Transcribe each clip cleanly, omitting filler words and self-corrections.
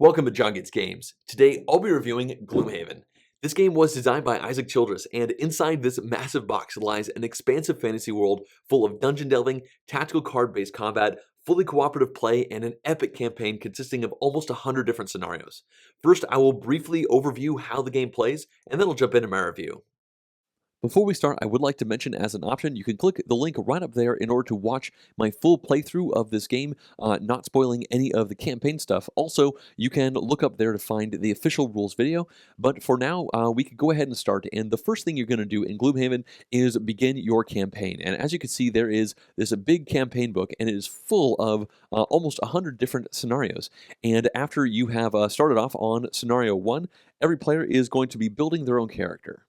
Welcome to JonGetsGames. Today, I'll be reviewing Gloomhaven. This game was designed by Isaac Childress, and inside this massive box lies an expansive fantasy world full of dungeon delving, tactical card-based combat, fully cooperative play, and an epic campaign consisting of almost 100 different scenarios. First, I will briefly overview how the game plays, and then I'll jump into my review. Before we start, I would like to mention as an option, you can click the link right up there in order to watch my full playthrough of this game, not spoiling any of the campaign stuff. Also, you can look up there to find the official rules video, but for now, we could go ahead and start. And the first thing you're going to do in Gloomhaven is begin your campaign. And as you can see, there is this big campaign book, and it is full of almost 100 different scenarios. And after you have started off on scenario 1, every player is going to be building their own character.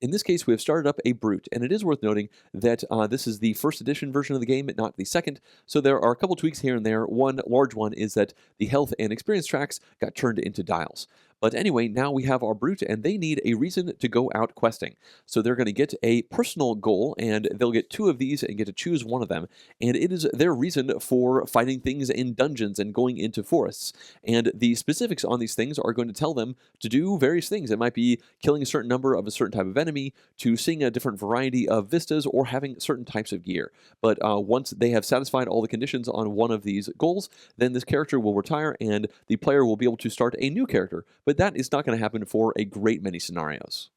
In this case, we have started up a brute, and it is worth noting that this is the first edition version of the game, not the second, so there are a couple tweaks here and there. One large one is that the health and experience tracks got turned into dials. But anyway, now we have our brute, and they need a reason to go out questing. So they're going to get a personal goal, and they'll get 2 of these and get to choose one of them. And it is their reason for fighting things in dungeons and going into forests. And the specifics on these things are going to tell them to do various things. It might be killing a certain number of a certain type of enemy, to seeing a different variety of vistas, or having certain types of gear. But once they have satisfied all the conditions on one of these goals, then this character will retire, and the player will be able to start a new character. But that is not going to happen for a great many scenarios.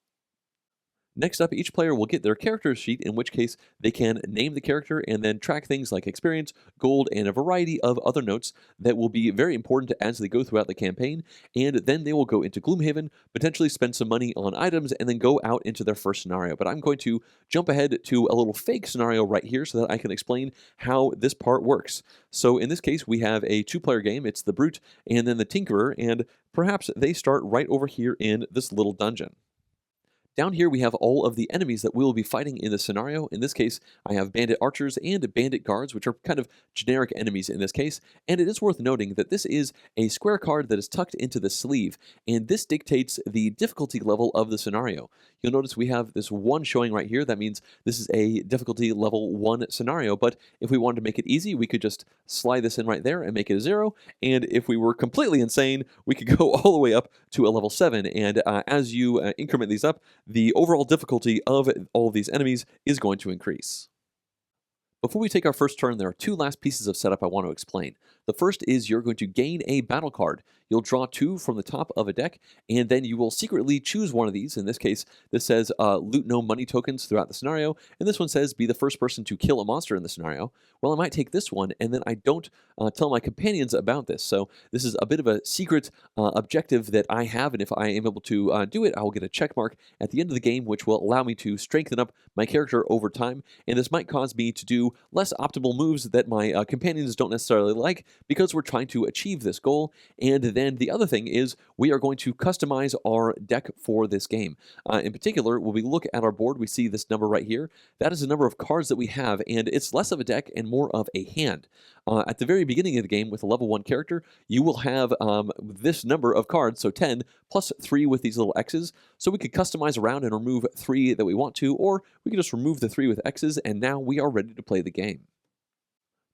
Next up, each player will get their character sheet, in which case they can name the character and then track things like experience, gold, and a variety of other notes that will be very important as they go throughout the campaign. And then they will go into Gloomhaven, potentially spend some money on items, and then go out into their first scenario. But I'm going to jump ahead to a little fake scenario right here so that I can explain how this part works. So in this case, we have a 2-player game. It's the Brute and then the Tinkerer, and perhaps they start right over here in this little dungeon. Down here, we have all of the enemies that we will be fighting in this scenario. In this case, I have bandit archers and bandit guards, which are kind of generic enemies in this case. And it is worth noting that this is a square card that is tucked into the sleeve, and this dictates the difficulty level of the scenario. You'll notice we have this 1 showing right here. That means this is a difficulty level 1 scenario. But if we wanted to make it easy, we could just slide this in right there and make it a 0. And if we were completely insane, we could go all the way up to a level 7. And as you increment these up, the overall difficulty of all of these enemies is going to increase. Before we take our first turn, there are 2 last pieces of setup I want to explain. The first is you're going to gain a battle card. You'll draw 2 from the top of a deck, and then you will secretly choose one of these. In this case, this says loot no money tokens throughout the scenario, and this one says be the first person to kill a monster in the scenario. Well, I might take this one, and then I don't tell my companions about this. So this is a bit of a secret objective that I have, and if I am able to do it, I will get a check mark at the end of the game, which will allow me to strengthen up my character over time, and this might cause me to do less optimal moves that my companions don't necessarily like, because we're trying to achieve this goal. And then the other thing is we are going to customize our deck for this game. In particular, when we look at our board, we see this number right here. That is the number of cards that we have, and it's less of a deck and more of a hand. At the very beginning of the game with a level 1 character, you will have this number of cards, so 10, plus 3 with these little X's. So we could customize around and remove 3 that we want to, or we could just remove the 3 with X's, and now we are ready to play the game.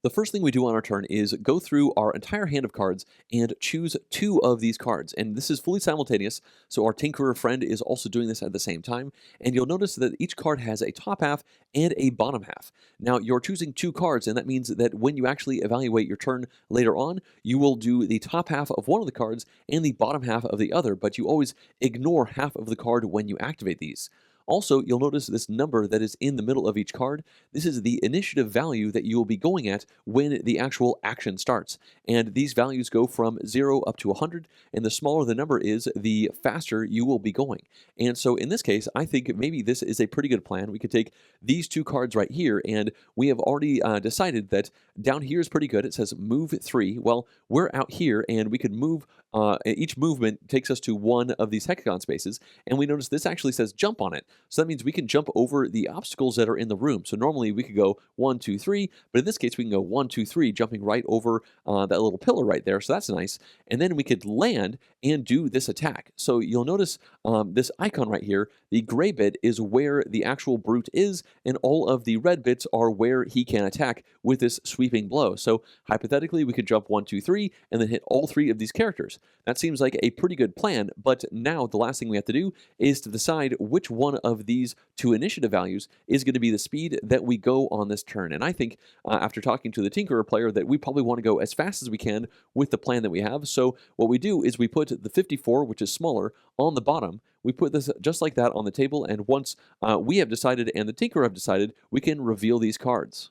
The first thing we do on our turn is go through our entire hand of cards and choose 2 of these cards. And this is fully simultaneous, so our Tinkerer friend is also doing this at the same time. And you'll notice that each card has a top half and a bottom half. Now, you're choosing 2 cards, and that means that when you actually evaluate your turn later on, you will do the top half of one of the cards and the bottom half of the other, but you always ignore half of the card when you activate these. Also, you'll notice this number that is in the middle of each card. This is the initiative value that you will be going at when the actual action starts. And these values go from 0 up to 100, and the smaller the number is, the faster you will be going. And so in this case, I think maybe this is a pretty good plan. We could take these 2 cards right here, and we have already decided that down here is pretty good. It says move 3. Well, we're out here, and we could move. Each movement takes us to 1 of these hexagon spaces, and we notice this actually says jump on it. So that means we can jump over the obstacles that are in the room. So normally we could go 1, 2, 3, but in this case we can go 1, 2, 3, jumping right over that little pillar right there. So that's nice. And then we could land and do this attack. So you'll notice this icon right here, the gray bit is where the actual brute is, and all of the red bits are where he can attack with this sweeping blow. So hypothetically, we could jump 1, 2, 3, and then hit all 3 of these characters. That seems like a pretty good plan, but now the last thing we have to do is to decide which one of these 2 initiative values is going to be the speed that we go on this turn. And I think after talking to the Tinkerer player that we probably want to go as fast as we can with the plan that we have. So what we do is we put the 54, which is smaller, on the bottom. We put this just like that on the table, and once we have decided and the Tinkerer have decided, we can reveal these cards.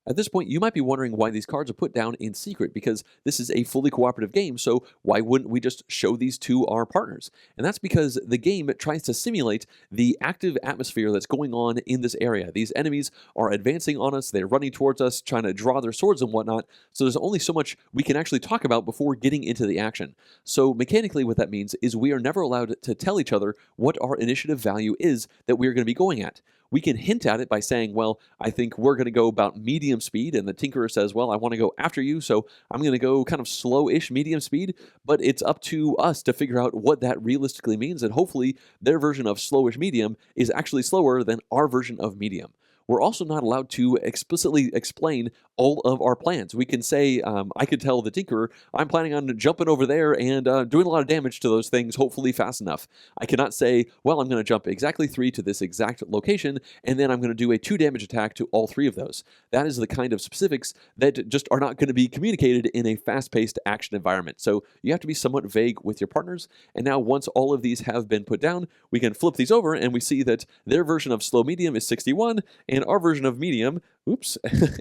At this point, you might be wondering why these cards are put down in secret, because this is a fully cooperative game, so why wouldn't we just show these to our partners? And that's because the game tries to simulate the active atmosphere that's going on in this area. These enemies are advancing on us, they're running towards us, trying to draw their swords and whatnot, so there's only so much we can actually talk about before getting into the action. So mechanically what that means is we are never allowed to tell each other what our initiative value is that we are going to be going at. We can hint at it by saying, well, I think we're going to go about medium speed, and the Tinkerer says, well, I want to go after you, so I'm going to go kind of slow-ish medium speed, but it's up to us to figure out what that realistically means, and hopefully their version of slowish medium is actually slower than our version of medium. We're also not allowed to explicitly explain all of our plans. We can say, I could tell the Tinkerer, I'm planning on jumping over there and doing a lot of damage to those things, hopefully fast enough. I cannot say, well, I'm going to jump exactly 3 to this exact location, and then I'm going to do a 2 damage attack to all 3 of those. That is the kind of specifics that just are not going to be communicated in a fast-paced action environment. So you have to be somewhat vague with your partners, and now once all of these have been put down, we can flip these over, and we see that their version of slow medium is 61, and our version of medium,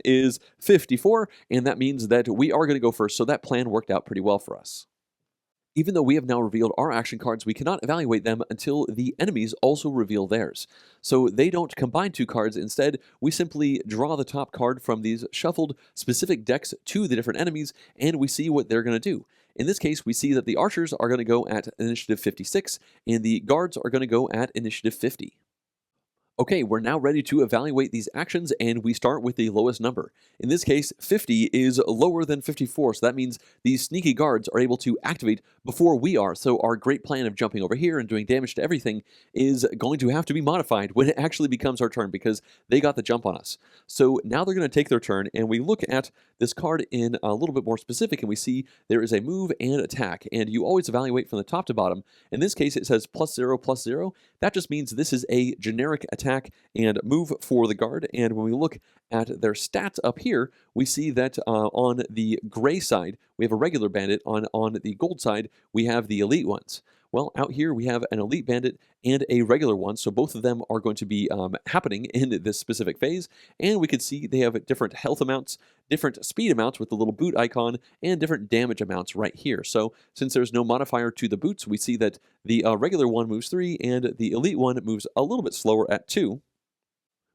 is 54, and that means that we are going to go first, so that plan worked out pretty well for us. Even though we have now revealed our action cards, we cannot evaluate them until the enemies also reveal theirs. So they don't combine 2 cards. Instead, we simply draw the top card from these shuffled specific decks to the different enemies, and we see what they're going to do. In this case, we see that the archers are going to go at initiative 56, and the guards are going to go at initiative 50. Okay, we're now ready to evaluate these actions, and we start with the lowest number. In this case, 50 is lower than 54, so that means these sneaky guards are able to activate before we are, so our great plan of jumping over here and doing damage to everything is going to have to be modified when it actually becomes our turn, because they got the jump on us. So now they're going to take their turn, and we look at this card in a little bit more specific, and we see there is a move and attack, and you always evaluate from the top to bottom. In this case, it says +0/+0. That just means this is a generic attack and move for the guard, and when we look at their stats up here, we see that on the gray side, we have a regular bandit. On the gold side, we have the elite ones. Well, out here we have an elite bandit and a regular one, so both of them are going to be happening in this specific phase, and we can see they have different health amounts, different speed amounts with the little boot icon, and different damage amounts right here. So since there's no modifier to the boots, we see that the regular one moves 3, and the elite one moves a little bit slower at 2.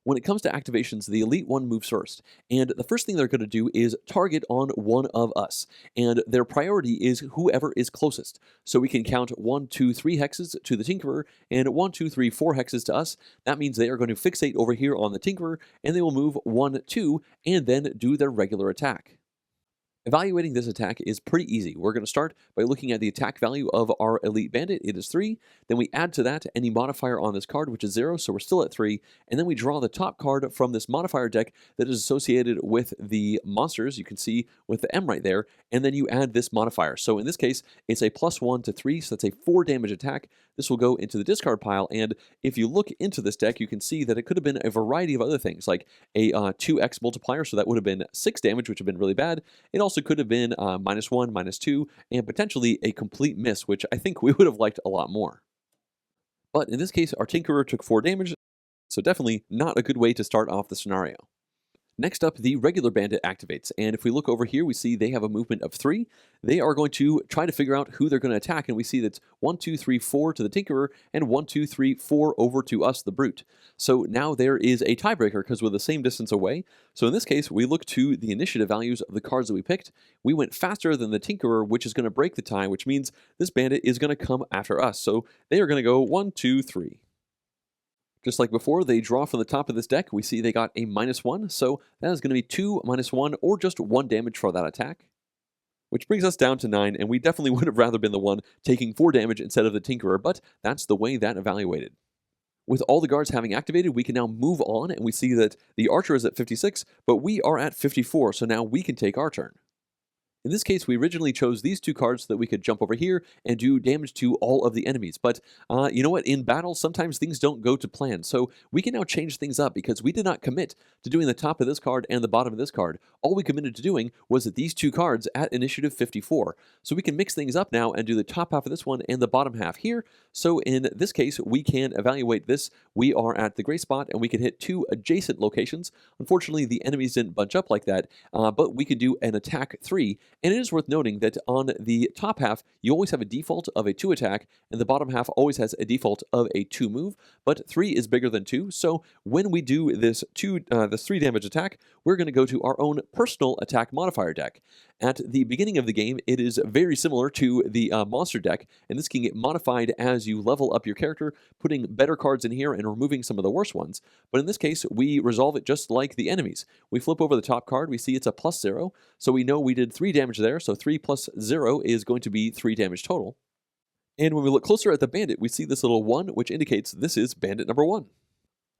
When it comes to activations, the elite one moves first, and the first thing they're going to do is target on one of us, and their priority is whoever is closest. So we can count 1, 2, 3 hexes to the Tinkerer, and 1, 2, 3, 4 hexes to us. That means they are going to fixate over here on the Tinkerer, and they will move 1, 2, and then do their regular attack. Evaluating this attack is pretty easy. We're going to start by looking at the attack value of our elite bandit. It is 3. Then we add to that any modifier on this card, which is 0, so we're still at 3. And then we draw the top card from this modifier deck that is associated with the monsters. You can see with the M right there. And then you add this modifier. So in this case, it's a +1 to 3, so that's a 4 damage attack. This will go into the discard pile, and if you look into this deck, you can see that it could have been a variety of other things, like a 2x multiplier, so that would have been 6 damage, which would have been really bad. It also could have been -1, -2, and potentially a complete miss, which I think we would have liked a lot more. But in this case, our Tinkerer took 4 damage, so definitely not a good way to start off the scenario. Next up, the regular bandit activates, and if we look over here, we see they have a movement of 3. They are going to try to figure out who they're going to attack, and we see that's 1, 2, 3, 4 to the Tinkerer, and 1, 2, 3, 4 over to us, the Brute. So now there is a tiebreaker because we're the same distance away. So in this case, we look to the initiative values of the cards that we picked. We went faster than the Tinkerer, which is going to break the tie, which means this bandit is going to come after us. So they are going to go 1, 2, 3. Just like before, they draw from the top of this deck. We see they got a -1, so that is going to be 2 -1 or just 1 damage for that attack. Which brings us down to 9, and we definitely would have rather been the one taking 4 damage instead of the Tinkerer, but that's the way that evaluated. With all the guards having activated, we can now move on, and we see that the Archer is at 56, but we are at 54, so now we can take our turn. In this case, we originally chose these 2 cards so that we could jump over here and do damage to all of the enemies. But you know what? In battle, sometimes things don't go to plan. So we can now change things up because we did not commit to doing the top of this card and the bottom of this card. All we committed to doing was that these 2 cards at initiative 54. So we can mix things up now and do the top half of this one and the bottom half here. So in this case, we can evaluate this. We are at the gray spot and we can hit 2 adjacent locations. Unfortunately, the enemies didn't bunch up like that, but we could do an attack 3. And it is worth noting that on the top half, you always have a default of a 2 attack, and the bottom half always has a default of a 2 move, but 3 is bigger than 2, so when we do this 3 damage attack, we're going to go to our own personal attack modifier deck. At the beginning of the game, it is very similar to the monster deck, and this can get modified as you level up your character, putting better cards in here and removing some of the worse ones. But in this case, we resolve it just like the enemies. We flip over the top card, we see it's a +0, so we know we did 3 damage there, so 3 plus 0 is going to be 3 damage total. And when we look closer at the bandit, we see this little 1, which indicates this is bandit number 1.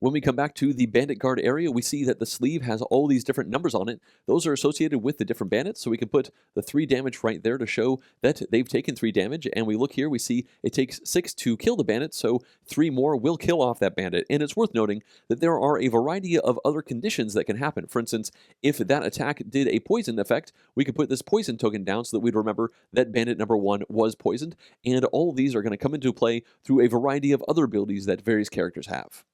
When we come back to the bandit guard area, we see that the sleeve has all these different numbers on it. Those are associated with the different bandits, so we can put the 3 damage right there to show that they've taken 3 damage. And we look here, we see it takes 6 to kill the bandit, so 3 more will kill off that bandit. And it's worth noting that there are a variety of other conditions that can happen. For instance, if that attack did a poison effect, we could put this poison token down so that we'd remember that bandit number 1 was poisoned. And all of these are going to come into play through a variety of other abilities that various characters have.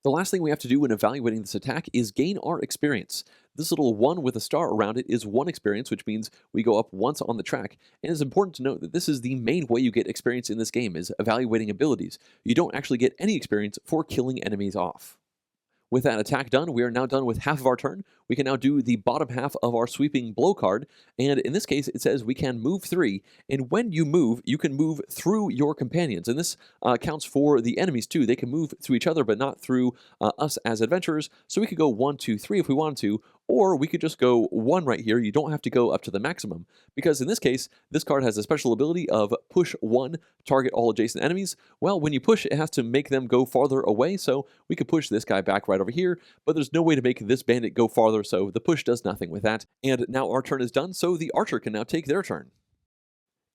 The last thing we have to do when evaluating this attack is gain our experience. This little 1 with a star around it is 1 experience, which means we go up once on the track. And it's important to note that this is the main way you get experience in this game, is evaluating abilities. You don't actually get any experience for killing enemies off. With that attack done, we are now done with half of our turn. We can now do the bottom half of our sweeping blow card, and in this case, it says we can move 3, and when you can move through your companions, and this counts for the enemies too. They can move through each other, but not through us as adventurers, so we could go 1, 2, 3 if we wanted to, or we could just go 1 right here. You don't have to go up to the maximum, because in this case, this card has a special ability of push 1, target all adjacent enemies. Well, when you push, it has to make them go farther away, so we could push this guy back right over here, but there's no way to make this bandit go farther, so the push does nothing with that. And now our turn is done, so the archer can now take their turn.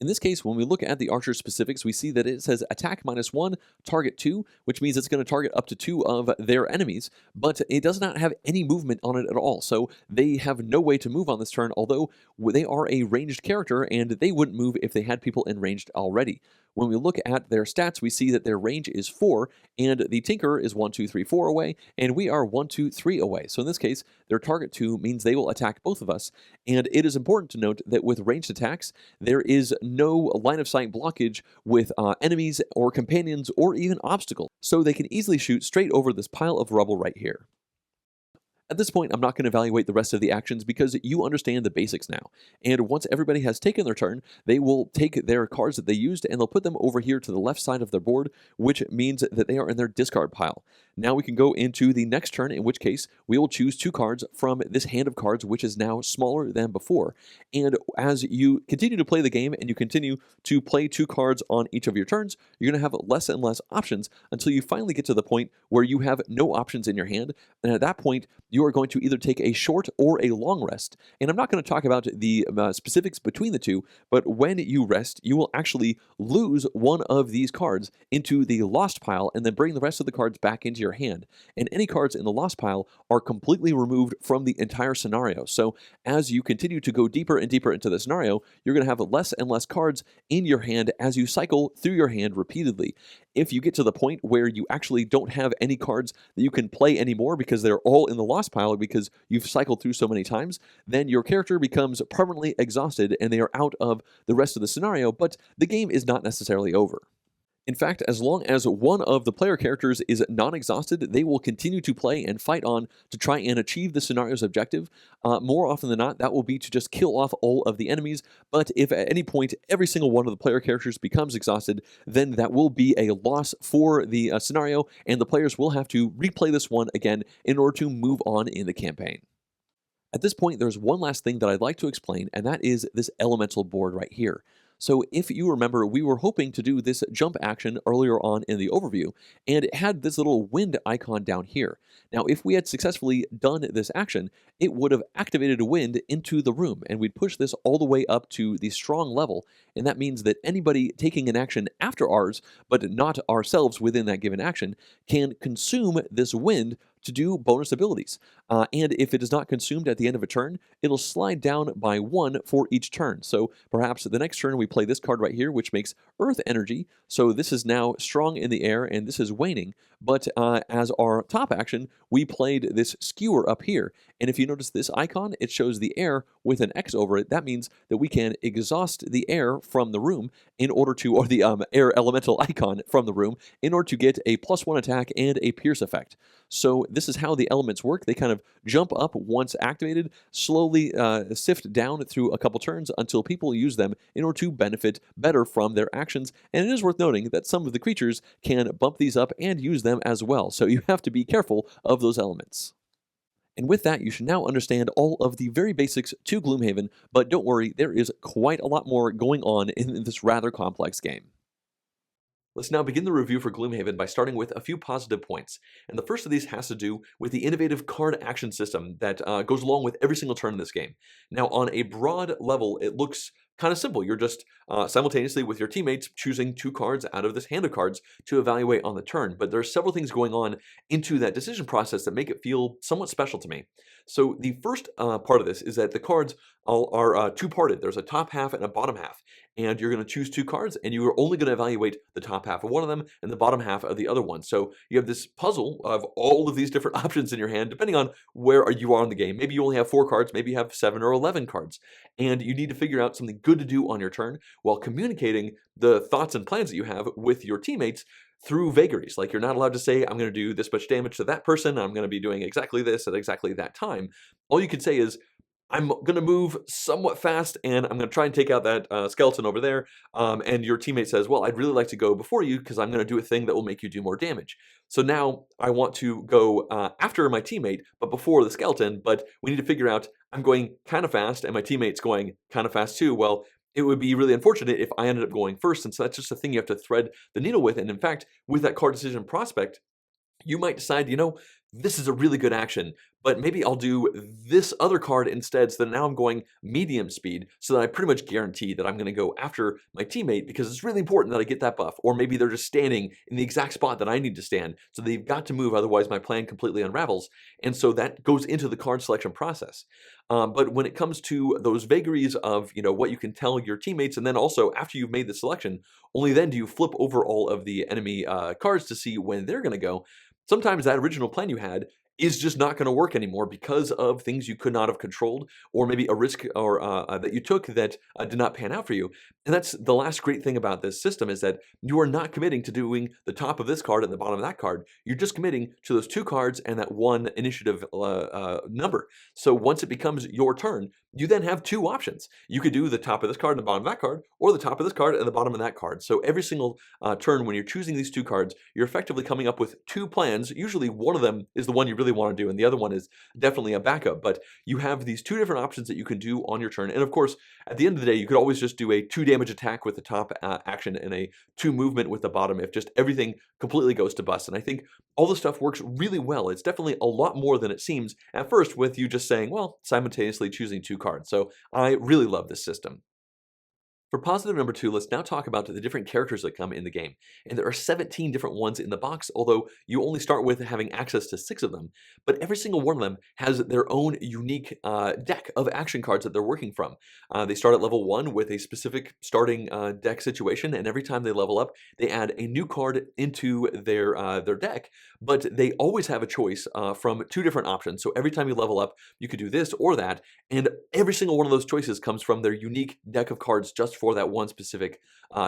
In this case, when we look at the archer specifics, we see that it says attack -1, target 2, which means it's going to target up to 2 of their enemies, but it does not have any movement on it at all, so they have no way to move on this turn, although they are a ranged character, and they wouldn't move if they had people in ranged already. When we look at their stats, we see that their range is 4, and the Tinkerer is 1, 2, 3, 4 away, and we are 1, 2, 3 away. So in this case, their target 2 means they will attack both of us, and it is important to note that with ranged attacks, there is no line of sight blockage with enemies or companions or even obstacles, so they can easily shoot straight over this pile of rubble right here. At this point, I'm not going to evaluate the rest of the actions because you understand the basics now. And once everybody has taken their turn, they will take their cards that they used and they'll put them over here to the left side of their board, which means that they are in their discard pile. Now we can go into the next turn, in which case we will choose 2 cards from this hand of cards, which is now smaller than before. And as you continue to play the game and you continue to play 2 cards on each of your turns, you're going to have less and less options until you finally get to the point where you have no options in your hand. And at that point, you are going to either take a short or a long rest. And I'm not going to talk about the specifics between the two, but when you rest, you will actually lose one of these cards into the lost pile and then bring the rest of the cards back into your hand. And any cards in the lost pile are completely removed from the entire scenario. So as you continue to go deeper and deeper into the scenario, you're going to have less and less cards in your hand as you cycle through your hand repeatedly. If you get to the point where you actually don't have any cards that you can play anymore because they're all in the lost pile because you've cycled through so many times, then your character becomes permanently exhausted and they are out of the rest of the scenario, but the game is not necessarily over. In fact, as long as one of the player characters is non-exhausted, they will continue to play and fight on to try and achieve the scenario's objective. More often than not, that will be to just kill off all of the enemies. But if at any point every single one of the player characters becomes exhausted, then that will be a loss for the scenario, and the players will have to replay this one again in order to move on in the campaign. At this point, there's one last thing that I'd like to explain, and that is this elemental board right here. So if you remember, we were hoping to do this jump action earlier on in the overview, and it had this little wind icon down here. Now, if we had successfully done this action, it would have activated a wind into the room, and we'd push this all the way up to the strong level, and that means that anybody taking an action after ours, but not ourselves within that given action, can consume this wind to do bonus abilities. And if it is not consumed at the end of a turn, it'll slide down by 1 for each turn. So perhaps the next turn we play this card right here, which makes Earth Energy. So this is now strong in the air, and this is waning. But as our top action, we played this skewer up here. And if you notice this icon, it shows the air with an X over it. That means that we can exhaust the air from the room in order to, or the air elemental icon from the room, in order to get a +1 attack and a pierce effect. So this is how the elements work. They kind of jump up once activated, slowly sift down through a couple turns until people use them in order to benefit better from their actions. And it is worth noting that some of the creatures can bump these up and use them as well. So you have to be careful of those elements. And with that, you should now understand all of the very basics to Gloomhaven, but don't worry, there is quite a lot more going on in this rather complex game. Let's now begin the review for Gloomhaven by starting with a few positive points. And the first of these has to do with the innovative card action system that goes along with every single turn in this game. Now, on a broad level, it looks kind of simple. You're just simultaneously with your teammates choosing 2 cards out of this hand of cards to evaluate on the turn. But there are several things going on into that decision process that make it feel somewhat special to me. So the first part of this is that the cards are two-parted. There's a top half and a bottom half. And you're going to choose 2 cards, and you are only going to evaluate the top half of one of them and the bottom half of the other one. So you have this puzzle of all of these different options in your hand, depending on where you are in the game. Maybe you only have 4 cards, maybe you have 7 or 11 cards. And you need to figure out something good to do on your turn while communicating the thoughts and plans that you have with your teammates through vagaries. Like, you're not allowed to say, I'm going to do this much damage to that person, I'm going to be doing exactly this at exactly that time. All you can say is, I'm going to move somewhat fast, and I'm going to try and take out that skeleton over there, and your teammate says, well, I'd really like to go before you because I'm going to do a thing that will make you do more damage. So now I want to go after my teammate, but before the skeleton, but we need to figure out, I'm going kind of fast, and my teammate's going kind of fast too. Well, it would be really unfortunate if I ended up going first, and so that's just a thing you have to thread the needle with. And in fact, with that card decision prospect, you might decide, this is a really good action, but maybe I'll do this other card instead, so that now I'm going medium speed, so that I pretty much guarantee that I'm going to go after my teammate because it's really important that I get that buff. Or maybe they're just standing in the exact spot that I need to stand, so they've got to move, otherwise my plan completely unravels. And so that goes into the card selection process. But when it comes to those vagaries of what you can tell your teammates, and then also after you've made the selection, only then do you flip over all of the enemy cards to see when they're going to go. Sometimes that original plan you had is just not going to work anymore because of things you could not have controlled, or maybe a risk or that you took that did not pan out for you. And that's the last great thing about this system, is that you are not committing to doing the top of this card and the bottom of that card. You're just committing to those 2 cards and that 1 initiative number. So once it becomes your turn, you then have 2 options. You could do the top of this card and the bottom of that card, or the top of this card and the bottom of that card. So every single turn when you're choosing these 2 cards, you're effectively coming up with 2 plans. Usually one of them is the one you really want to do, and the other one is definitely a backup. But you have these 2 different options that you can do on your turn. And of course, at the end of the day, you could always just do a 2 damage attack with the top action and a 2 movement with the bottom if just everything completely goes to bust. And I think all this stuff works really well. It's definitely a lot more than it seems at first, with you just saying, well, simultaneously choosing 2 cards. So I really love this system. For positive number 2, let's now talk about the different characters that come in the game. And there are 17 different ones in the box, although you only start with having access to 6 of them. But every single one of them has their own unique deck of action cards that they're working from. They start at level 1 with a specific starting deck situation, and every time they level up, they add a new card into their deck. But they always have a choice from 2 different options. So every time you level up, you could do this or that, and every single one of those choices comes from their unique deck of cards just just for that one specific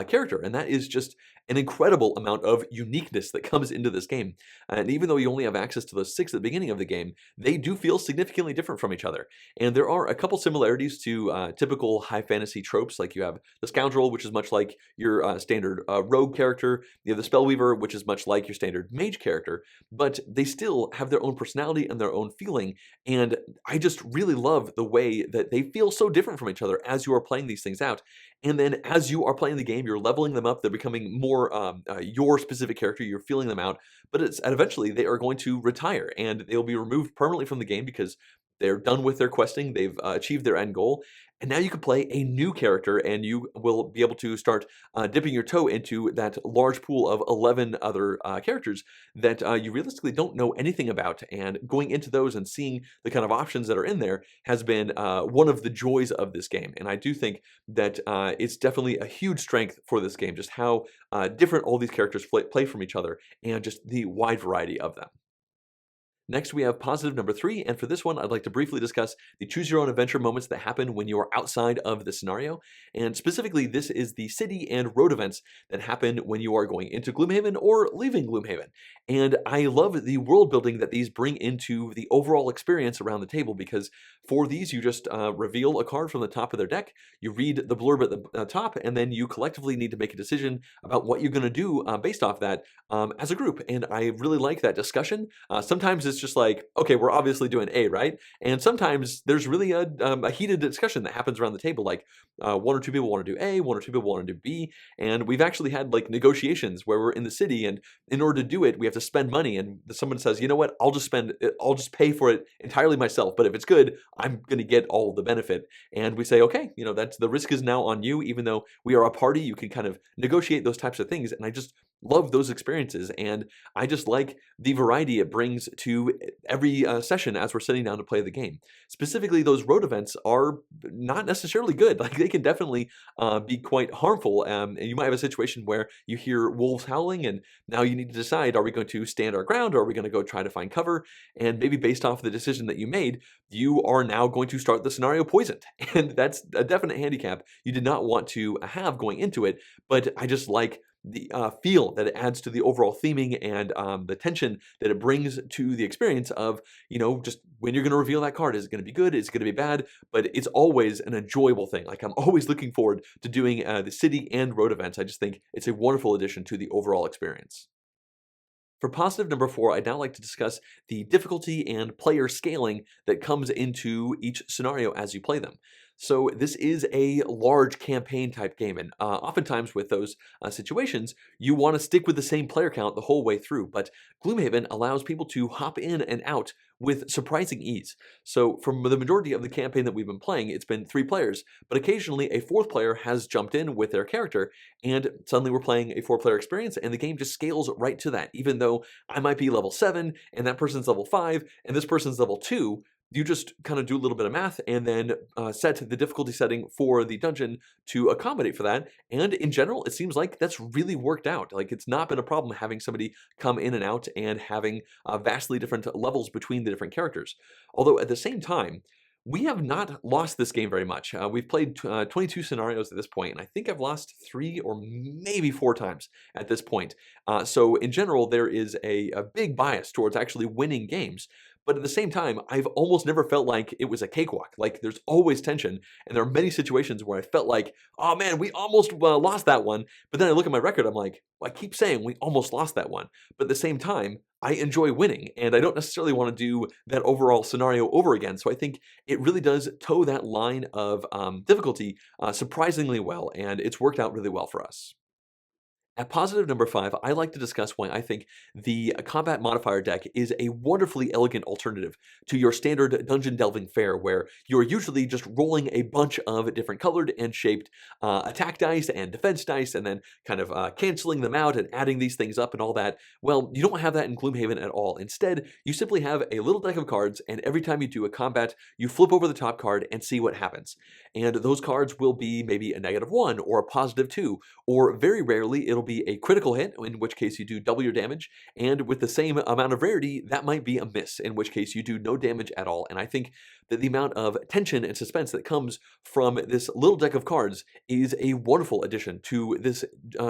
character. And that is just an incredible amount of uniqueness that comes into this game. And even though you only have access to those 6 at the beginning of the game, they do feel significantly different from each other. And there are a couple similarities to typical high fantasy tropes, like you have the Scoundrel, which is much like your standard rogue character. You have the Spellweaver, which is much like your standard mage character, but they still have their own personality and their own feeling. And I just really love the way that they feel so different from each other as you are playing these things out. And then as you are playing the game, you're leveling them up. They're becoming more your specific character. You're feeling them out, but eventually they are going to retire and they'll be removed permanently from the game because they're done with their questing. They've achieved their end goal. And now you can play a new character and you will be able to start dipping your toe into that large pool of 11 other characters that you realistically don't know anything about. And going into those and seeing the kind of options that are in there has been one of the joys of this game. And I do think that it's definitely a huge strength for this game, just how different all these characters play from each other and just the wide variety of them. Next, we have positive number 3, and for this one, I'd like to briefly discuss the choose-your-own-adventure moments that happen when you are outside of the scenario, and specifically, this is the city and road events that happen when you are going into Gloomhaven or leaving Gloomhaven. And I love the world building that these bring into the overall experience around the table, because for these, you just reveal a card from the top of their deck, you read the blurb at the top, and then you collectively need to make a decision about what you're going to do based off that as a group, and I really like that discussion. Sometimes it's just like, okay, we're obviously doing A, right? And sometimes there's really a heated discussion that happens around the table, like 1 or 2 people want to do A, 1 or 2 people want to do B, and we've actually had like negotiations where we're in the city, and in order to do it, we have to spend money, and someone says, you know what, I'll just pay for it entirely myself, but if it's good, I'm going to get all the benefit. And we say, okay, you know, that's the risk is now on you, even though we are a party, you can kind of negotiate those types of things, and I just love those experiences, and I just like the variety it brings to every session as we're sitting down to play the game. Specifically, those road events are not necessarily good. Like, they can definitely be quite harmful. And you might have a situation where you hear wolves howling, and now you need to decide, are we going to stand our ground, or are we going to go try to find cover? And maybe based off the decision that you made, you are now going to start the scenario poisoned. And that's a definite handicap you did not want to have going into it, but I just like the feel that it adds to the overall theming and the tension that it brings to the experience of, you know, just when you're going to reveal that card. Is it going to be good? Is it going to be bad? But it's always an enjoyable thing. Like, I'm always looking forward to doing the city and road events. I just think it's a wonderful addition to the overall experience. For positive number 4, I'd now like to discuss the difficulty and player scaling that comes into each scenario as you play them. So this is a large campaign type game, and oftentimes with those situations, you want to stick with the same player count the whole way through, but Gloomhaven allows people to hop in and out with surprising ease. So from the majority of the campaign that we've been playing, it's been 3 players, but occasionally a 4th player has jumped in with their character, and suddenly we're playing a 4-player experience, and the game just scales right to that. Even though I might be level 7, and that person's level 5, and this person's level 2, you just kind of do a little bit of math and then set the difficulty setting for the dungeon to accommodate for that. And in general, it seems like that's really worked out. Like, it's not been a problem having somebody come in and out and having vastly different levels between the different characters. Although at the same time, we have not lost this game very much. We've played 22 scenarios at this point, and I think I've lost 3 or maybe 4 times at this point. So in general, there is a big bias towards actually winning games. But at the same time, I've almost never felt like it was a cakewalk. Like, there's always tension, and there are many situations where I felt like, oh man, we almost lost that one. But then I look at my record, I'm like, well, I keep saying we almost lost that one. But at the same time, I enjoy winning, and I don't necessarily want to do that overall scenario over again. So I think it really does toe that line of difficulty surprisingly well, and it's worked out really well for us. At positive number 5, I like to discuss why I think the combat modifier deck is a wonderfully elegant alternative to your standard dungeon delving fare, where you're usually just rolling a bunch of different colored and shaped attack dice and defense dice, and then kind of canceling them out and adding these things up and all that. Well, you don't have that in Gloomhaven at all. Instead, you simply have a little deck of cards, and every time you do a combat, you flip over the top card and see what happens. And those cards will be maybe a -1 or a +2, or very rarely it'll be a critical hit, in which case you do double your damage, and with the same amount of rarity, that might be a miss, in which case you do no damage at all. And I think that the amount of tension and suspense that comes from this little deck of cards is a wonderful addition to this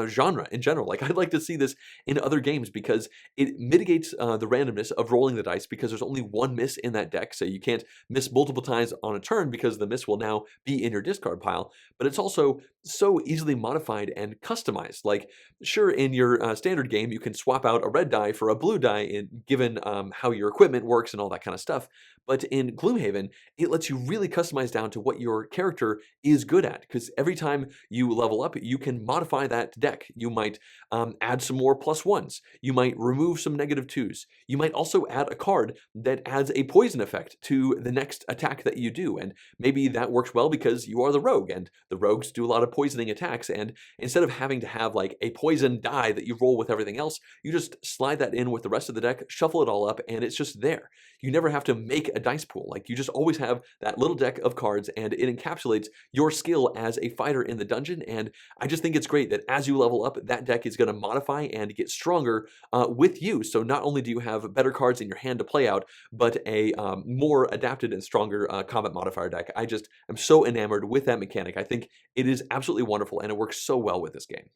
genre in general. Like, I'd like to see this in other games because it mitigates the randomness of rolling the dice, because there's only one miss in that deck, so you can't miss multiple times on a turn because the miss will now be in your discard pile. But it's also so easily modified and customized. Like, sure, in your standard game, you can swap out a red die for a blue die, given how your equipment works and all that kind of stuff. But in Gloomhaven, it lets you really customize down to what your character is good at, because every time you level up, you can modify that deck. You might add some more +1s. You might remove some -2s. You might also add a card that adds a poison effect to the next attack that you do, and maybe that works well because you are the rogue, and the rogues do a lot of poisoning attacks, and instead of having to have like a poison die that you roll with everything else, you just slide that in with the rest of the deck, shuffle it all up, and it's just there. You never have to make a dice pool. Like, you just always have that little deck of cards, and it encapsulates your skill as a fighter in the dungeon. And I just think it's great that as you level up, that deck is going to modify and get stronger with you. So not only do you have better cards in your hand to play out, but a more adapted and stronger combat modifier deck. I just am so enamored with that mechanic. I think it is absolutely wonderful, and it works so well with this game.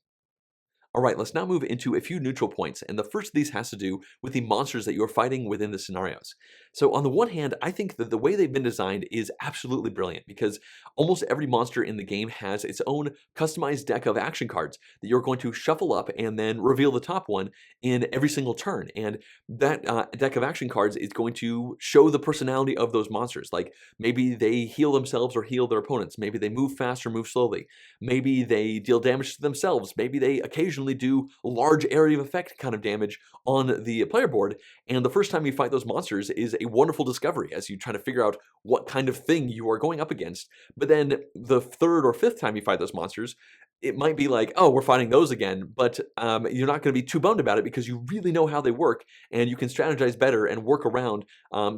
All right, let's now move into a few neutral points, and the first of these has to do with the monsters that you're fighting within the scenarios. So on the one hand, I think that the way they've been designed is absolutely brilliant, because almost every monster in the game has its own customized deck of action cards that you're going to shuffle up and then reveal the top one in every single turn. And that deck of action cards is going to show the personality of those monsters. Like, maybe they heal themselves or heal their opponents. Maybe they move fast or move slowly. Maybe they deal damage to themselves. Maybe they occasionally do large area of effect kind of damage on the player board. And the first time you fight those monsters is a wonderful discovery as you try to figure out what kind of thing you are going up against. But then the third or fifth time you fight those monsters, it might be like, oh, we're fighting those again, but you're not going to be too bummed about it because you really know how they work, and you can strategize better and work around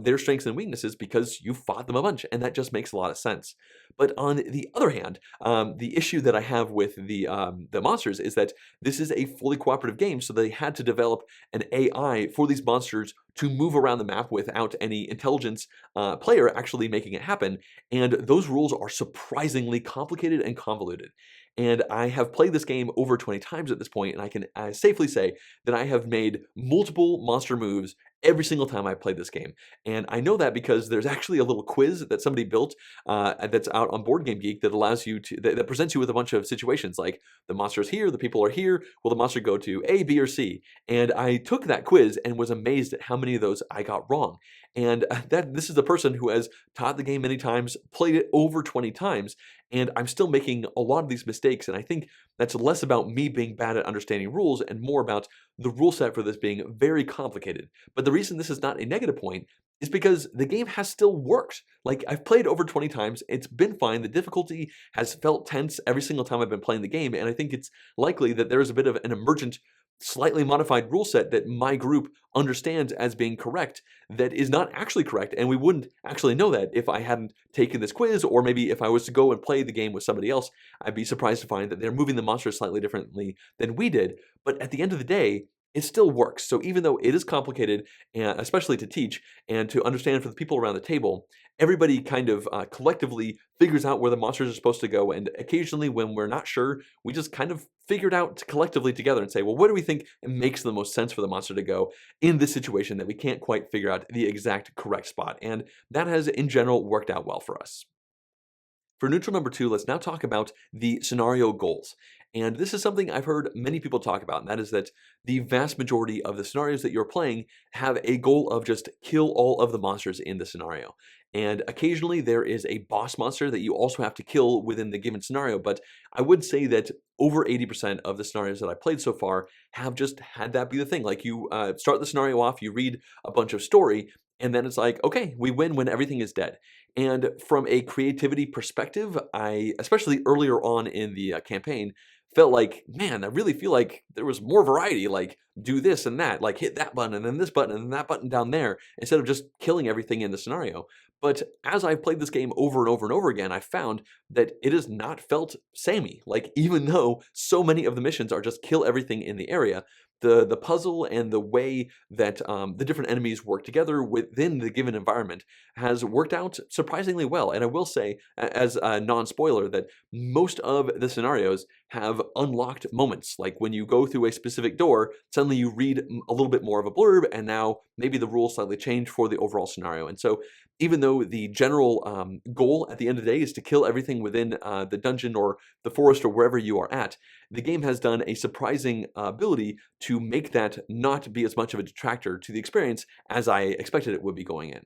their strengths and weaknesses because you fought them a bunch, and that just makes a lot of sense. But on the other hand, the issue that I have with the monsters is that this is a fully cooperative game, so they had to develop an AI for these monsters to move around the map without any intelligence player actually making it happen, and those rules are surprisingly complicated and convoluted. And I have played this game over 20 times at this point, and I can safely say that I have made multiple monster moves every single time I played this game. And I know that because there's actually a little quiz that somebody built that's out on Board Game Geek that allows you to, that presents you with a bunch of situations like the monster is here, the people are here, will the monster go to A, B, or C? And I took that quiz and was amazed at how many of those I got wrong. And this is the person who has taught the game many times, played it over 20 times, and I'm still making a lot of these mistakes. And I think that's less about me being bad at understanding rules and more about the rule set for this being very complicated. But the reason this is not a negative point is because the game has still worked. Like, I've played over 20 times, it's been fine. The difficulty has felt tense every single time I've been playing the game, and I think it's likely that there is a bit of an emergent, slightly modified rule set that my group understands as being correct that is not actually correct, and we wouldn't actually know that if I hadn't taken this quiz, or maybe if I was to go and play the game with somebody else, I'd be surprised to find that they're moving the monsters slightly differently than we did. But at the end of the day, it still works. So even though it is complicated, especially to teach and to understand for the people around the table, everybody kind of collectively figures out where the monsters are supposed to go. And occasionally when we're not sure, we just kind of figure it out collectively together and say, well, where do we think it makes the most sense for the monster to go in this situation that we can't quite figure out the exact correct spot? And that has, in general, worked out well for us. For neutral number 2, let's now talk about the scenario goals. And this is something I've heard many people talk about, and that is that the vast majority of the scenarios that you're playing have a goal of just kill all of the monsters in the scenario. And occasionally there is a boss monster that you also have to kill within the given scenario, but I would say that over 80% of the scenarios that I played so far have just had that be the thing. Like, you start the scenario off, you read a bunch of story, and then it's like, okay, we win when everything is dead. And from a creativity perspective, I, especially earlier on in the campaign, felt like, man, I really feel like there was more variety, like do this and that, like hit that button and then this button and then that button down there, instead of just killing everything in the scenario. But as I've played this game over and over and over again, I found that it has not felt samey. Like, even though so many of the missions are just kill everything in the area, the puzzle and the way that the different enemies work together within the given environment has worked out surprisingly well. And I will say, as a non-spoiler, that most of the scenarios have unlocked moments. Like when you go through a specific door, suddenly you read a little bit more of a blurb, and now maybe the rules slightly change for the overall scenario. And so even though the general goal at the end of the day is to kill everything within the dungeon or the forest or wherever you are at, the game has done a surprising ability to make that not be as much of a detractor to the experience as I expected it would be going in.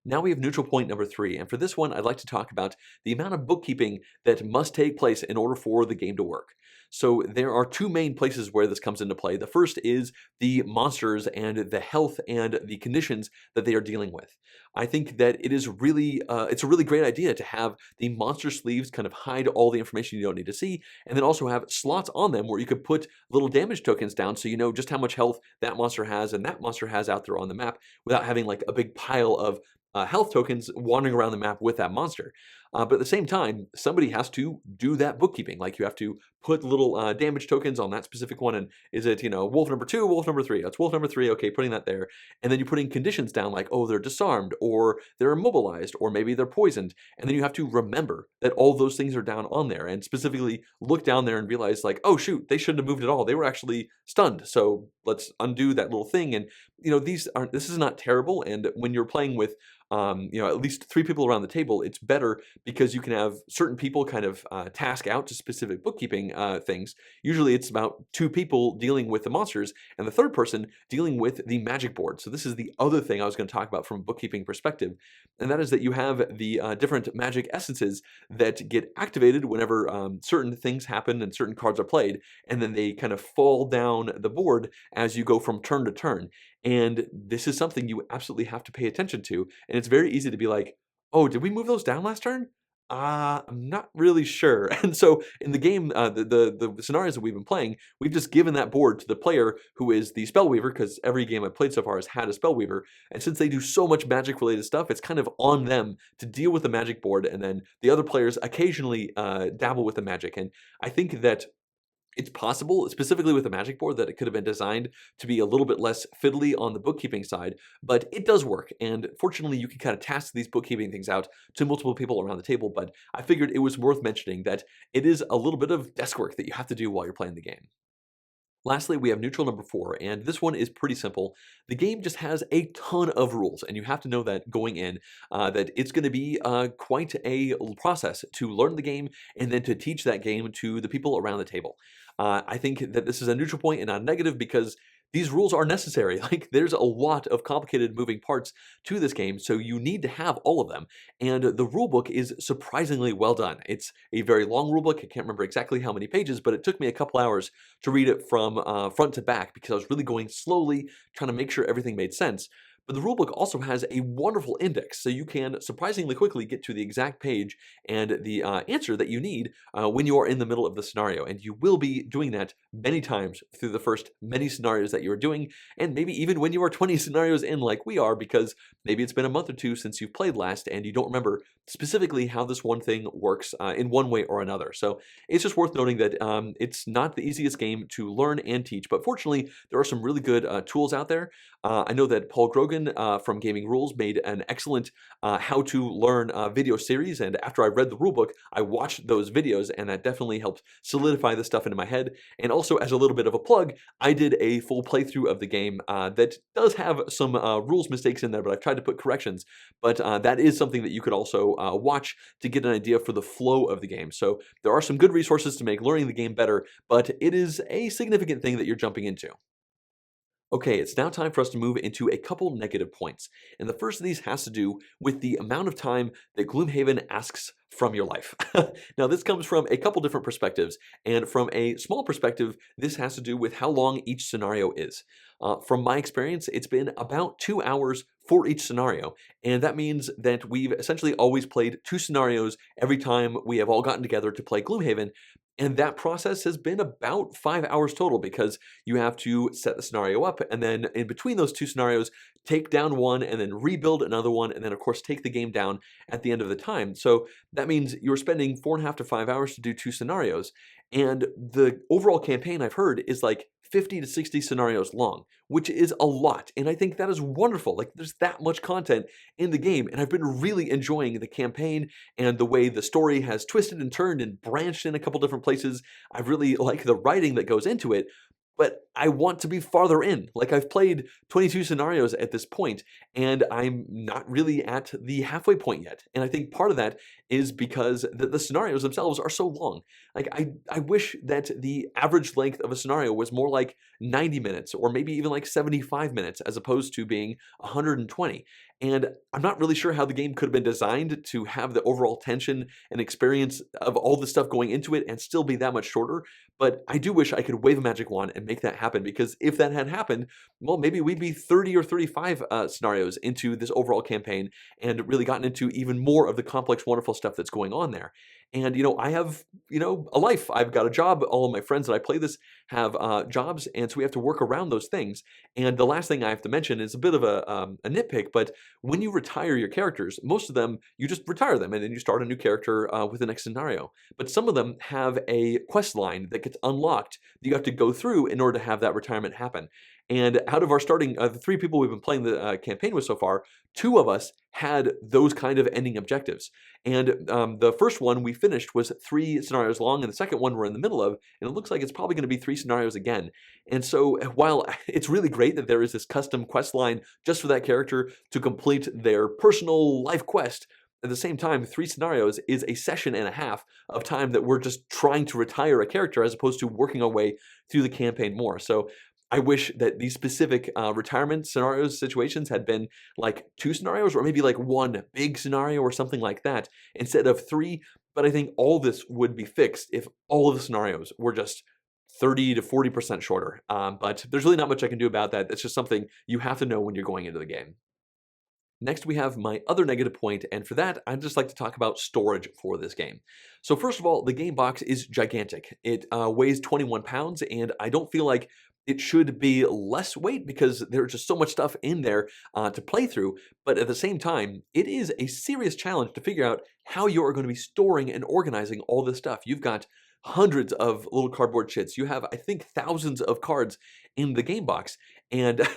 Now we have neutral point number 3, and for this one I'd like to talk about the amount of bookkeeping that must take place in order for the game to work. So there are 2 main places where this comes into play. The first is the monsters and the health and the conditions that they are dealing with. I think that it is really, it's a really great idea to have the monster sleeves kind of hide all the information you don't need to see, and then also have slots on them where you could put little damage tokens down so you know just how much health that monster has and that monster has out there on the map without having like a big pile of health tokens wandering around the map with that monster. But at the same time, somebody has to do that bookkeeping. Like you have to put little damage tokens on that specific one. And is it, wolf number 2, wolf number 3? That's wolf number 3. Okay, putting that there. And then you're putting conditions down like, oh, they're disarmed, or they're immobilized, or maybe they're poisoned. And then you have to remember that all those things are down on there, and specifically look down there and realize like, oh shoot, they shouldn't have moved at all. They were actually stunned. So let's undo that little thing. And this is not terrible. And when you're playing with at least 3 people around the table, it's better because you can have certain people kind of task out to specific bookkeeping things. Usually it's about 2 people dealing with the monsters and the third person dealing with the magic board. So this is the other thing I was going to talk about from a bookkeeping perspective, and that is that you have the different magic essences that get activated whenever certain things happen and certain cards are played, and then they kind of fall down the board as you go from turn to turn. And this is something you absolutely have to pay attention to. And it's very easy to be like, oh, did we move those down last turn? I'm not really sure. And so in the game, the scenarios that we've been playing, we've just given that board to the player who is the spellweaver, because every game I've played so far has had a spellweaver. And since they do so much magic related stuff, it's kind of on them to deal with the magic board. And then the other players occasionally dabble with the magic. And I think that it's possible, specifically with the magic board, that it could have been designed to be a little bit less fiddly on the bookkeeping side, but it does work. And fortunately, you can kind of task these bookkeeping things out to multiple people around the table, but I figured it was worth mentioning that it is a little bit of desk work that you have to do while you're playing the game. Lastly, we have neutral number 4, and this one is pretty simple. The game just has a ton of rules, and you have to know that going in, that it's going to be quite a process to learn the game and then to teach that game to the people around the table. I think that this is a neutral point and not a negative because these rules are necessary. Like, there's a lot of complicated moving parts to this game, so you need to have all of them. And the rulebook is surprisingly well done. It's a very long rulebook. I can't remember exactly how many pages, but it took me a couple hours to read it from front to back because I was really going slowly, trying to make sure everything made sense. But the rulebook also has a wonderful index, so you can surprisingly quickly get to the exact page and the answer that you need when you are in the middle of the scenario. And you will be doing that many times through the first many scenarios that you're doing, and maybe even when you are 20 scenarios in like we are, because maybe it's been a month or 2 since you've played last and you don't remember specifically how this one thing works in one way or another. So it's just worth noting that it's not the easiest game to learn and teach, but fortunately there are some really good tools out there. I know that Paul Grogan from Gaming Rules made an excellent how to learn video series, and after I read the rulebook, I watched those videos, and that definitely helped solidify the stuff into my head. And also, as a little bit of a plug, I did a full playthrough of the game that does have some rules mistakes in there, but I've tried to put corrections. But that is something that you could also watch to get an idea for the flow of the game. So there are some good resources to make learning the game better, but it is a significant thing that you're jumping into. Okay, it's now time for us to move into a couple negative points. And the first of these has to do with the amount of time that Gloomhaven asks from your life. Now, this comes from a couple different perspectives, and from a small perspective, this has to do with how long each scenario is. From my experience, it's been about 2 hours for each scenario, and that means that we've essentially always played 2 scenarios every time we have all gotten together to play Gloomhaven, And that process has been about 5 hours total because you have to set the scenario up, and then in between those 2 scenarios, take down one and then rebuild another one, and then of course take the game down at the end of the time. So that means you're spending 4.5 to 5 hours to do 2 scenarios. And the overall campaign, I've heard, is like 50 to 60 scenarios long, which is a lot. And I think that is wonderful. Like, there's that much content in the game, and I've been really enjoying the campaign and the way the story has twisted and turned and branched in a couple different places. I really like the writing that goes into it, but I want to be farther in. Like, I've played 22 scenarios at this point, and I'm not really at the halfway point yet. And I think part of that is because the scenarios themselves are so long. Like, I wish that the average length of a scenario was more like 90 minutes or maybe even like 75 minutes as opposed to being 120. And I'm not really sure how the game could have been designed to have the overall tension and experience of all the stuff going into it and still be that much shorter. But I do wish I could wave a magic wand and make that happen, because if that had happened, well, maybe we'd be 30 or 35 scenarios into this overall campaign and really gotten into even more of the complex, wonderful stuff that's going on there. And, I have, a life. I've got a job. All of my friends that I play this have jobs, and so we have to work around those things. And the last thing I have to mention is a bit of a nitpick, but when you retire your characters, most of them, you just retire them, and then you start a new character with the next scenario. But some of them have a quest line that gets unlocked that you have to go through in order to have that retirement happen. And out of our starting, the 3 people we've been playing the campaign with so far, 2 of us had those kind of ending objectives. And the first one we finished was 3 scenarios long, and the second one we're in the middle of, and it looks like it's probably going to be 3 scenarios again. And so while it's really great that there is this custom quest line just for that character to complete their personal life quest, at the same time, 3 scenarios is a session and a half of time that we're just trying to retire a character as opposed to working our way through the campaign more. So I wish that these specific retirement scenarios, situations had been like 2 scenarios or maybe like 1 big scenario or something like that instead of 3. But I think all this would be fixed if all of the scenarios were just 30 to 40% shorter. But there's really not much I can do about that. That's just something you have to know when you're going into the game. Next, we have my other negative point, and for that, I'd just like to talk about storage for this game. So first of all, the game box is gigantic. It weighs 21 pounds, and I don't feel like it should be less weight because there's just so much stuff in there to play through. But at the same time, it is a serious challenge to figure out how you are going to be storing and organizing all this stuff. You've got hundreds of little cardboard chits. You have, I think, thousands of cards in the game box. And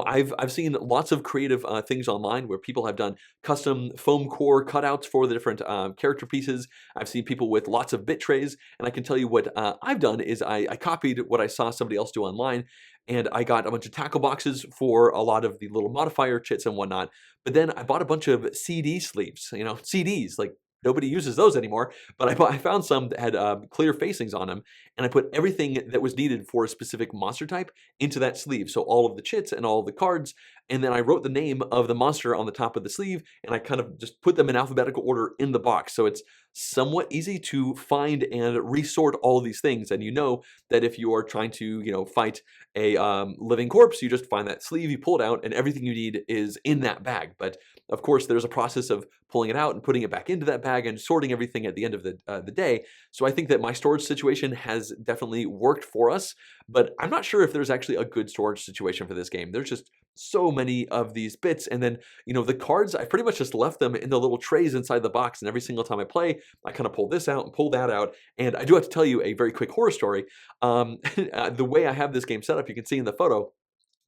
I've seen lots of creative things online where people have done custom foam core cutouts for the different character pieces. I've seen people with lots of bit trays, and I can tell you what I've done is I copied what I saw somebody else do online, and I got a bunch of tackle boxes for a lot of the little modifier chits and whatnot. But then I bought a bunch of CD sleeves, CDs, like nobody uses those anymore, but I found some that had clear facings on them, and I put everything that was needed for a specific monster type into that sleeve. So all of the chits and all of the cards, and then I wrote the name of the monster on the top of the sleeve, and I kind of just put them in alphabetical order in the box. So it's somewhat easy to find and resort all of these things. And you know that if you are trying to, fight a living corpse, you just find that sleeve, you pull it out, and everything you need is in that bag. But of course, there's a process of pulling it out and putting it back into that bag and sorting everything at the end of the day. So I think that my storage situation has definitely worked for us, but I'm not sure if there's actually a good storage situation for this game. There's just so many of these bits, and then the cards, I pretty much just left them in the little trays inside the box, and every single time I play, I kind of pull this out and pull that out. And I do have to tell you a very quick horror story. The way I have this game set up, you can see in the photo,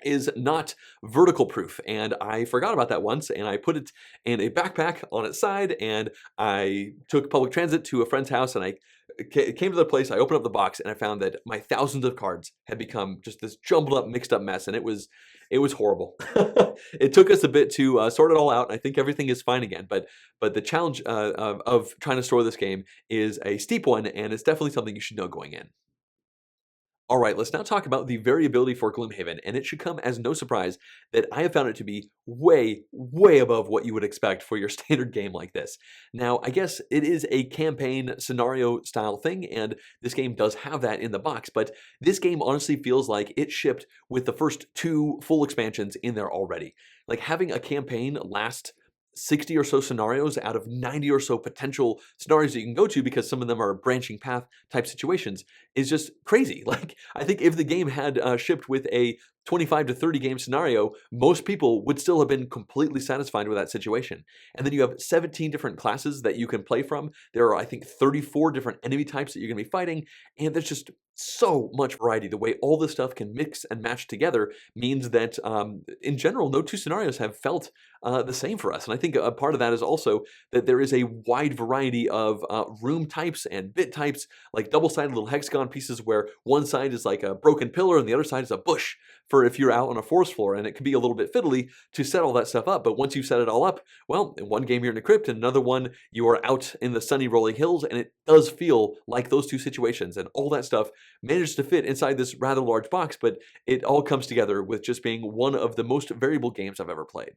is not vertical proof, and I forgot about that once, and I put it in a backpack on its side, and I took public transit to a friend's house, and I came to the place, I opened up the box, and I found that my thousands of cards had become just this jumbled up, mixed up mess, and it was horrible. It took us a bit to sort it all out, and I think everything is fine again, but the challenge of trying to store this game is a steep one, and it's definitely something you should know going in. All right, let's now talk about the variability for Gloomhaven, and it should come as no surprise that I have found it to be way, way above what you would expect for your standard game like this. Now, I guess it is a campaign scenario style thing, and this game does have that in the box, but this game honestly feels like it shipped with the first 2 full expansions in there already. Like, having a campaign last 60 or so scenarios out of 90 or so potential scenarios that you can go to, because some of them are branching path type situations, is just crazy. Like, I think if the game had shipped with a 25 to 30 game scenario, most people would still have been completely satisfied with that situation. And then you have 17 different classes that you can play from. There are, I think, 34 different enemy types that you're going to be fighting, and there's just so much variety. The way all this stuff can mix and match together means that, in general, no two scenarios have felt the same for us. And I think a part of that is also that there is a wide variety of room types and bit types, like double-sided little hexagon pieces where one side is like a broken pillar and the other side is a bush for if you're out on a forest floor. And it can be a little bit fiddly to set all that stuff up. But once you set it all up, well, in one game you're in a crypt, in another one you are out in the sunny rolling hills, and it does feel like those two situations. And all that stuff manages to fit inside this rather large box, but it all comes together with just being one of the most variable games I've ever played.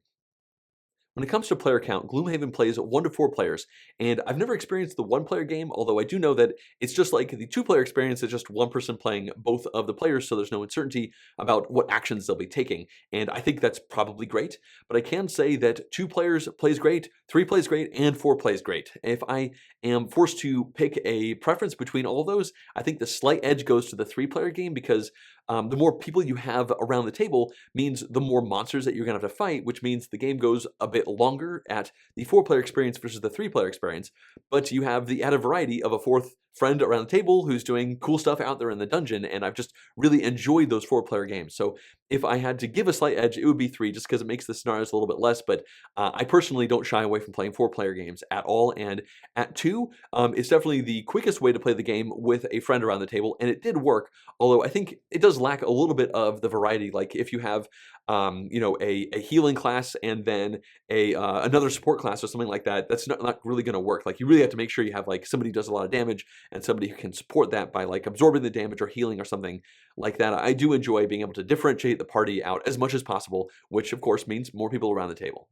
When it comes to player count, Gloomhaven plays 1 to 4 players, and I've never experienced the 1-player game, although I do know that it's just like the 2-player experience. It's just one person playing both of the players, so there's no uncertainty about what actions they'll be taking, and I think that's probably great. But I can say that 2 players plays great, 3 plays great, and 4 plays great. If I am forced to pick a preference between all of those, I think the slight edge goes to the 3-player game, because the more people you have around the table means the more monsters that you're going to have to fight, which means the game goes a bit longer at the 4-player experience versus the 3-player experience. But you have the added variety of a 4th friend around the table who's doing cool stuff out there in the dungeon, and I've just really enjoyed those 4-player games. So if I had to give a slight edge, it would be 3, just because it makes the scenarios a little bit less. But I personally don't shy away from playing 4-player games at all. And at 2, it's definitely the quickest way to play the game with a friend around the table, and it did work. Although I think it does lack a little bit of the variety. Like if you have, a healing class and then another support class or something like that, that's not really going to work. Like, you really have to make sure you have like somebody who does a lot of damage and somebody who can support that by like absorbing the damage or healing or something like that. I do enjoy being able to differentiate the party out as much as possible, which of course means more people around the table.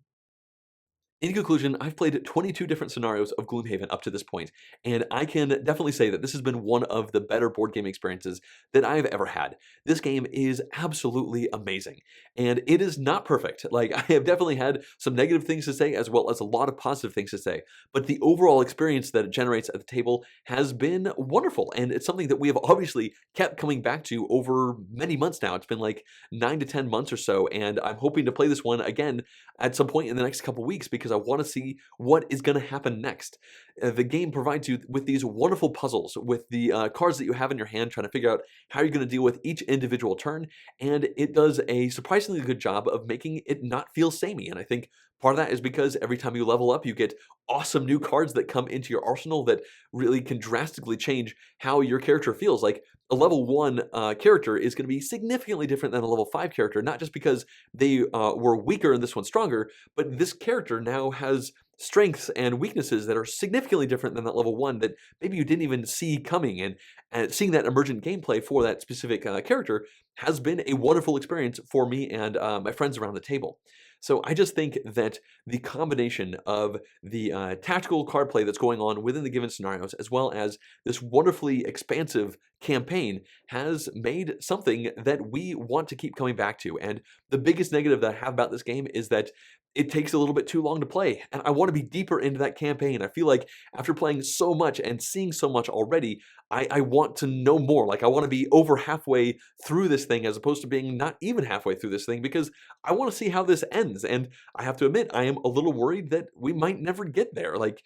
In conclusion, I've played 22 different scenarios of Gloomhaven up to this point, and I can definitely say that this has been one of the better board game experiences that I've ever had. This game is absolutely amazing, and it is not perfect. Like, I have definitely had some negative things to say as well as a lot of positive things to say, but the overall experience that it generates at the table has been wonderful, and it's something that we have obviously kept coming back to over many months now. It's been like 9 to 10 months or so, and I'm hoping to play this one again at some point in the next couple weeks, because I want to see what is going to happen next. The game provides you with these wonderful puzzles with the cards that you have in your hand, trying to figure out how you're going to deal with each individual turn, and it does a surprisingly good job of making it not feel samey. And I think part of that is because every time you level up, you get awesome new cards that come into your arsenal that really can drastically change how your character feels. Like, a level 1 character is going to be significantly different than a level 5 character, not just because they were weaker and this one's stronger, but this character now has strengths and weaknesses that are significantly different than that level 1 that maybe you didn't even see coming. And seeing that emergent gameplay for that specific character has been a wonderful experience for me and my friends around the table. So I just think that the combination of the tactical card play that's going on within the given scenarios, as well as this wonderfully expansive campaign, has made something that we want to keep coming back to. And the biggest negative that I have about this game is that it takes a little bit too long to play, and I want to be deeper into that campaign. I feel like after playing so much and seeing so much already, I want to know more. Like, I want to be over halfway through this thing as opposed to being not even halfway through this thing, because I want to see how this ends. And I have to admit, I am a little worried that we might never get there. Like,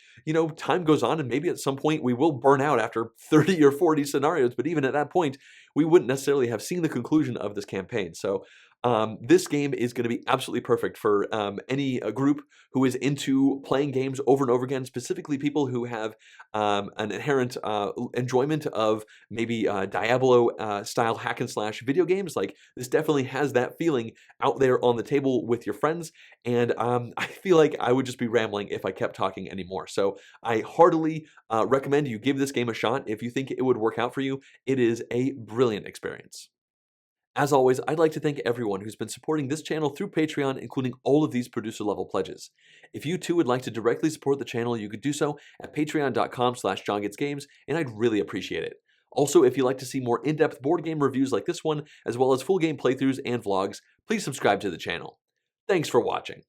time goes on and maybe at some point we will burn out after 30 or 40 scenarios, but even at that point, we wouldn't necessarily have seen the conclusion of this campaign. So this game is going to be absolutely perfect for any group who is into playing games over and over again, specifically people who have an inherent enjoyment of maybe Diablo style hack and slash video games. Like, this definitely has that feeling out there on the table with your friends, and I feel like I would just be rambling if I kept talking anymore. So I heartily recommend you give this game a shot if you think it would work out for you. It is a brilliant experience. As always, I'd like to thank everyone who's been supporting this channel through Patreon, including all of these producer-level pledges. If you too would like to directly support the channel, you could do so at patreon.com/JonGetsGames, and I'd really appreciate it. Also, if you'd like to see more in-depth board game reviews like this one, as well as full game playthroughs and vlogs, please subscribe to the channel. Thanks for watching.